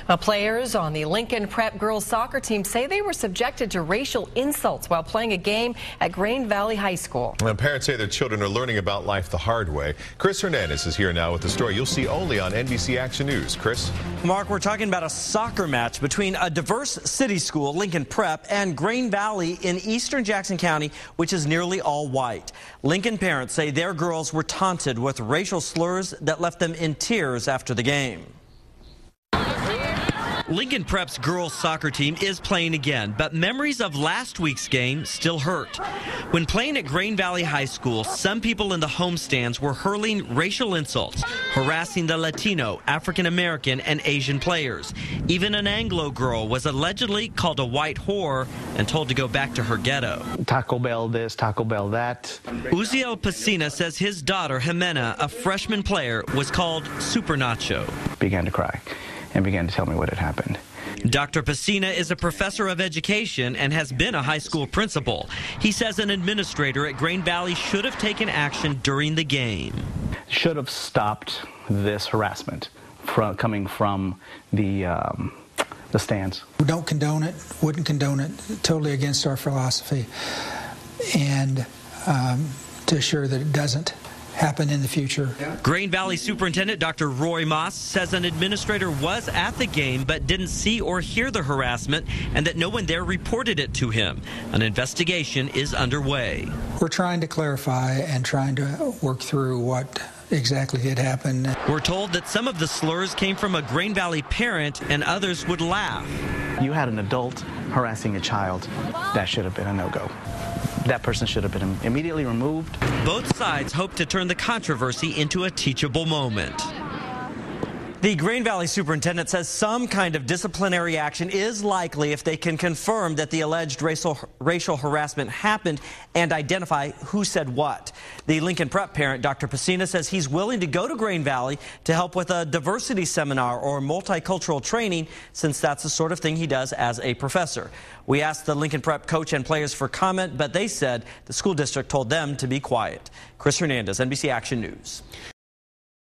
Players on the Lincoln Prep girls soccer team say they were subjected to racial insults while playing a game at Grain Valley High School. Well, parents say their children are learning about life the hard way. Chris Hernandez is here now with the story you'll see only on NBC Action News. Chris? Mark, we're talking about a soccer match between a diverse city school, Lincoln Prep, and Grain Valley in eastern Jackson County, which is nearly all white. Lincoln parents say their girls were taunted with racial slurs that left them in tears after the game. Lincoln Prep's girls soccer team is playing again, but memories of last week's game still hurt. When playing at Grain Valley High School, some people in the home stands were hurling racial insults, harassing the Latino, African American, and Asian players. Even an Anglo girl was allegedly called a white whore and told to go back to her ghetto. Taco Bell this, Taco Bell that. Uziel Pacina says his daughter, Jimena, a freshman player, was called Super Nacho. Began to cry and began to tell me what had happened. Dr. Pacina is a professor of education and has been a high school principal. He says an administrator at Grain Valley should have taken action during the game. Should have stopped this harassment coming from the stands. We don't condone it, wouldn't condone it, totally against our philosophy, and to assure that it doesn't happen in the future. Grain Valley Superintendent Dr. Roy Moss says an administrator was at the game but didn't see or hear the harassment and that no one there reported it to him. An investigation is underway. We're trying to clarify and trying to work through what exactly did happen. We're told that some of the slurs came from a Grain Valley parent and others would laugh. You had an adult harassing a child. That should have been a no-go. That person should have been immediately removed. Both sides hope to turn the controversy into a teachable moment. The Grain Valley superintendent says some kind of disciplinary action is likely if they can confirm that the alleged racial harassment happened and identify who said what. The Lincoln Prep parent, Dr. Pacina, says he's willing to go to Grain Valley to help with a diversity seminar or multicultural training, since that's the sort of thing he does as a professor. We asked the Lincoln Prep coach and players for comment, but they said the school district told them to be quiet. Chris Hernandez, NBC Action News.